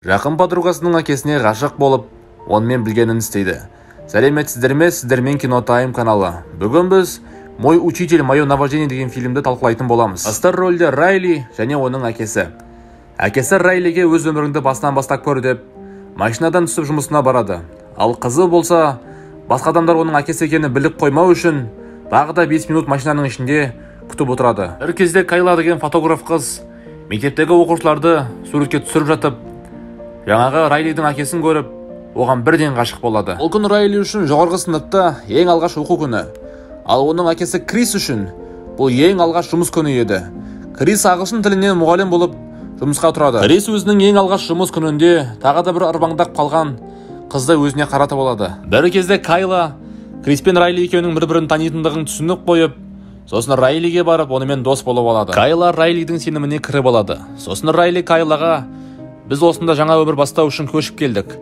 Жақын подругасының әкесіне ғашық болып, онымен білгенін істейді. Сәлеметсіздер ме, сіздермен Кинотайм каналы. Бүгін біз «Мой учитель, мое наваждение» деген фильмді талқылайтын боламыз. Астар рөлде Райли және оның әкесі. Әкесі Райлиге өз өміріңді бастан бастап көр деп, машинадан түсіп жұмысына барады. Ал қызы болса, басқа адамдар оның әкесі екенін біліп қоймау үшін, тағы да 5 минут машинаның ішінде күтіп отырады. Бір кезде Кайла деген фотограф қыз мектептегі оқушыларды суретке түсіріп жатып, жаңағы Райлидің әкесін көріп, оған бірден ғашық болады. Ол күн Райли үшін жоғарғы сыныпта ең алғаш оқу күні. Ал оның әкесі Крис үшін бұл ең алғаш жұмыс күні еді. Крис ағылшын тілінен мұғалім болып жұмысқа тұрады. Крис өзінің ең алғаш жұмыс күнінде тағы да бір ырбаңдап қалған қызды өзіне қаратып алады. Бір кезде Кайла Крис пен Райли екеуінің бір-бірін танитындығын түсініп қойып, сосын Райлиге барып, онымен дос болып алады. Кайла Райлидің сеніміне кіріп алады. Сосын Райли Кайлаға: «Біз осында жаңа өмір бастау үшін көшіп келдік.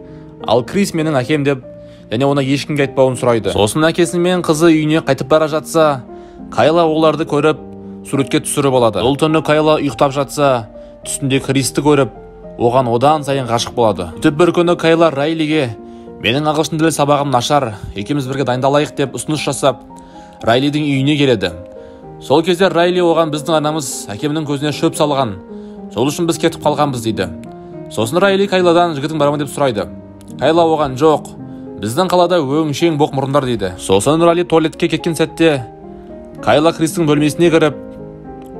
Ал Крис менің әкем» деп, және оны ешкімге айтпауын сұрайды. Сосын әкесі мен қызы үйіне қайтып бара жатса, Кайла оларды көріп, суретке түсіріп алады. Ол түні Кайла ұйықтап жатса, түсінде Кристі көріп, оған одан сайын ғашық болады. Бір күні Кайла Райлиге: «Менің ағылшын тілі сабағым нашар, екеуміз бірге дайындалайық» деп ұсыныс жасап, Райлидің үйіне келеді. Сол кезде Райли оған: «Біздің анамыз әкемнің көзіне шөп салған, сол үшін біз кетіп қалғанбыз» дейді. Сосын Райли Кайладан: «Жігітің бар ма?» деп сұрайды. Кайла оған: «Жоқ, біздің қалада өңшең боқ мұрындар» дейді. Сосын Райли туалетке кеткен сәтте Кайла Кристің бөлмесіне кіріп,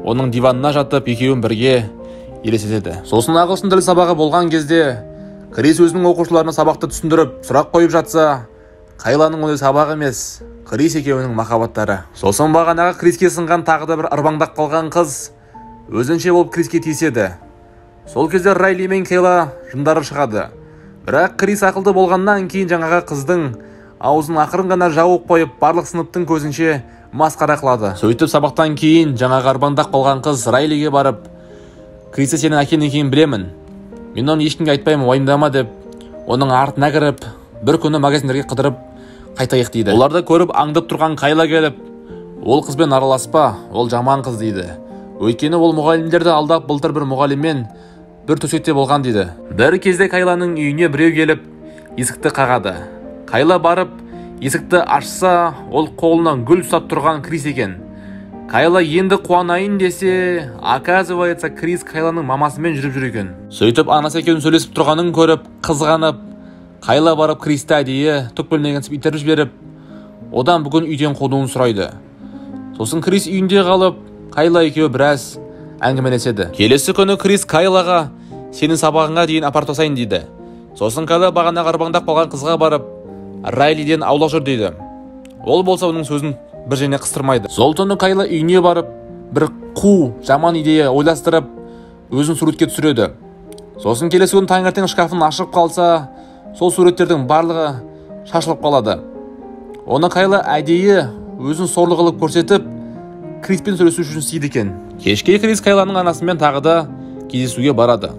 оның диванына жатып, екеуін бірге елестетеді. Сосын ағылшын тілі сабағы болған кезде Крис өзінің оқушыларына сабақты түсіндіріп, сұрақ қойып жатса, Кайланың ондай сабақ емес, Крис екеуінің махаббаттары. Сосын бағанағы Криске сынған тағы да бір ырбаңдап қалған қыз өзінше болып Криске тиіседі. Сол кезде Райли мен Кайла жындары шығады. Бірақ Крис ақылды болғаннан кейін жаңағы қыздың аузын ақырын ғана жауып қойып, барлық сыныптың көзінше масқара қылады. Сөйтіп сабақтан кейін жаңағы ырбаңдап қалған қыз Райлиге барып: «Кристі сенің әкең екенін білемін. Мен оны ешкімге айтпаймын, уайымдама» деп, оның артына кіріп, бір күні магазиндерге қыдырып қайтайық дейді. Оларды көріп аңдып тұрған Кайла келіп: «Ол қызбен араласпа, ол жаман қыз» дейді. Өйткені ол мұғалімдерді алдап, былтыр бір мұғаліммен бір төсекте болған дейді. Бір кезде Кайланың үйіне біреу келіп, есікті қағады. Кайла барып, есікті ашса, ол қолынан гүл ұстап тұрған Крис екен. Кайла енді қуанайын десе, оказывается, Крис Кайланың мамасымен жүріп жүр екен. Сөйтіп анасы екеуін сөйлесіп тұрғанын көріп, қызғанып, Кайла барып Кристі әдейі түк білмегенсіп итеріп жіберіп, одан бүгін үйден қуылуын сұрайды. Сосын Крис үйінде қалып, Кайла екеуі біраз әңгімелеседі. Келесі күні Крис Кайлаға: «Сенің сабағыңа дейін апарып тастайын» дейді. Сосын Кайла бағанағы ырбаңдап қалған қызға барып: «Райлиден аулақ жүр» дейді. Ол болса оның сөзін бір жеріне қыстырмайды. Сол түні Кайла үйіне барып, бір жаман идея ойластырып, өзін суретке түсіреді. Сосын келесі күні таңертең шкафын ашып қалса, сол суреттердің барлығы шашылып қалады. Оны Кайла әдейі өзін сорлы қылып көрсетіп, Криспен сөйлесу үшін істейді екен. Кешке Крис Кайланың анасымен тағы да кездесуге барады.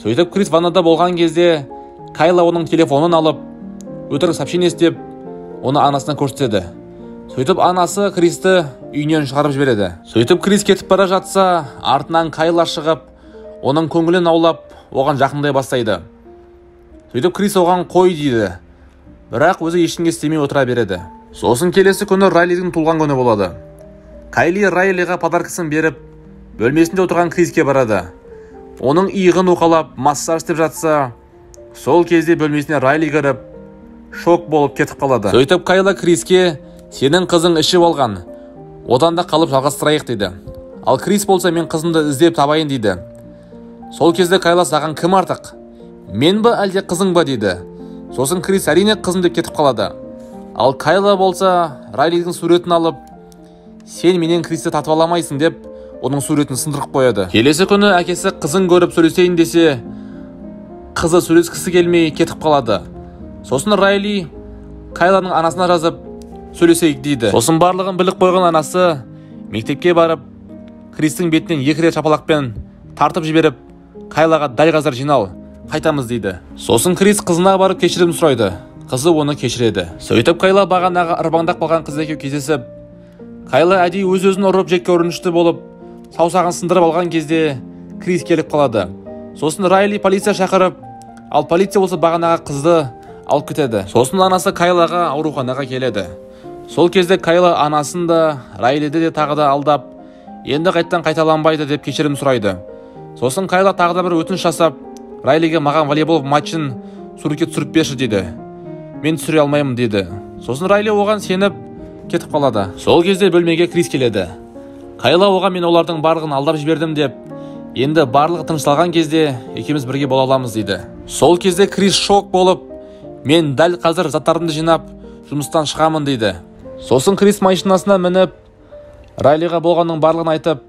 Сөйтіп Крис ваннада болған кезде Кайла оның телефонын алып, өтірік сообщение істеп, оны анасына көрсетеді. Сөйтіп анасы Кристі үйінен шығарып жібереді. Сөйтіп Крис кетіп бара жатса, артынан Кайла шығып, оның көңілін аулап, оған жақындай бастайды. Сөйтіп Крис оған қой дейді, бірақ өзі ештеңе істемей отыра береді. Сосын келесі күні Райлидің туылған күні болады. Кайли Райлиға подаркасын беріп, бөлмесінде отырған Криске барады. Оның иығын уқалап, массаж істеп жатса, сол кезде бөлмесіне Райли кіріп, шок болып кетіп қалады. Сөйтіп Кайла Криске: «Сенің қызың ішіп алған, одан да қалып жалғастырайық» дейді. Ал Крис болса: «Мен қызымды іздеп табайын» дейді. Сол кезде Кайла: «Саған кім артық? Мен ба, әлде қызың ба?» дейді. Сосын Крис: «Әрине қызым» деп кетіп қалады. Ал Кайла болса Райлидің суретін алып: «Сен менен Кристі татып аламайсың» деп, оның суретін сындырып қояды. Келесі күні әкесі қызын көріп сөйлесейін десе, қызы сөйлескісі келмей кетіп қалады. Сосын Райли Кайланың анасына жазып сөйлесейік дейді. Сосын барлығын біліп қойған анасы мектепке барып, Кристің бетінен 2 рет шапалақпен тартып жіберіп, Кайлаға: «Дәл қазір жинал, қайтамыз» дейді. Сосын Крис қызына барып кешірім сұрайды. Қызы оны кешіреді. Сөйтіп Кайла бағанағы ырбаңдап қалған қыз екеуі кездесіп, Кайла әдейі өз-өзін ұрып жекке ұрынышты болып, саусағын сындырып алған кезде Крис келіп қалады. Сосын Райли полиция шақырып, ал полиция болса бағанағы қызды алып кетеді. Сосын анасы Кайлаға ауруханаға келеді. Сол кезде Кайла анасын да Райлиді де тағы да алдап, енді қайттан қайталанбайды деп кешірім сұрайды. Сосын Кайла тағы да бір өтініш жасап, Райлиге маған волейбол матчын суретке түсіріп берші дейді. Мен түсіре алмаймын дейді. Сосын Райли оған сеніп кетіп қалады. Сол кезде бөлмеге Крис келеді. Кайла оған мен олардың барлығын алдап жібердім деп, енді барлығы тынышталған кезде екеуміз бірге бола аламыз дейді. Сол кезде Крис шок болып, мен дәл қазір заттарымды жинап жұмыстан шығамын дейді. Сосын Крис машинасына мініп, Райлиға болғанның барлығын айтып,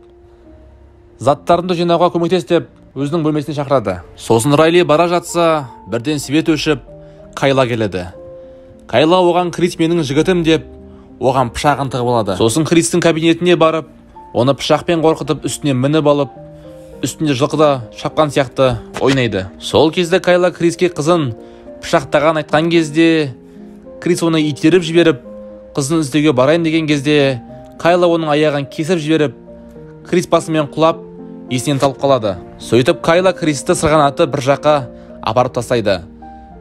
заттарымды жинауға көмектес деп өзінің бөлмесіне шақырады. Сосын Райли бара жатса, бірден свет өшіп, Кайла келеді. Кайла оған Крис менің жігітім деп, оған пышағын тығып алады. Сосын Кристің кабинетіне барып, оны пышақпен қорқытып үстіне мініп алып, үстінде жылқыда шапқан сияқты ойнайды. Сол кезде Кайла Криске қызын пышақтаған айтқан кезде, Крис оны итеріп жіберіп, қызын іздеуге барайын деген кезде, Кайла оның аяғын кесіп жіберіп, Крис басымен құлап, есінен талып қалады. Сөйтіп Кайла Кристі сырғанатып бір жаққа апарып тастайды.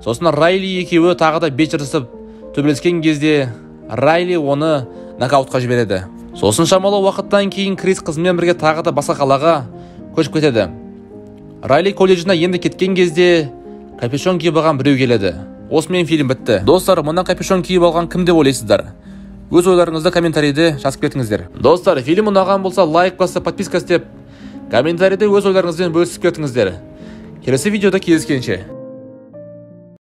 Сосын Райли екеуі тағы да бет жыртысып төбелескен кезде Райли оны нокаутқа жібереді. Сосын шамалы уақыттан кейін Крис қызымен бірге тағы да басқа қалаға көшіп кетеді. Райли колледжіне енді кеткен кезде капюшон киіп алған біреу келеді. Осымен фильм бітті. Достар, мұнда капюшон киіп алған кім деп ойлайсыздар? Өз ойларыңызды комментарийде жазып кетіңіздер. Достар, фильм ұнаған болса лайк басып, подписка істеп, комментарийде өз ойларыңызбен бөлісіп кетіңіздер. Келесі видеода кездескенше.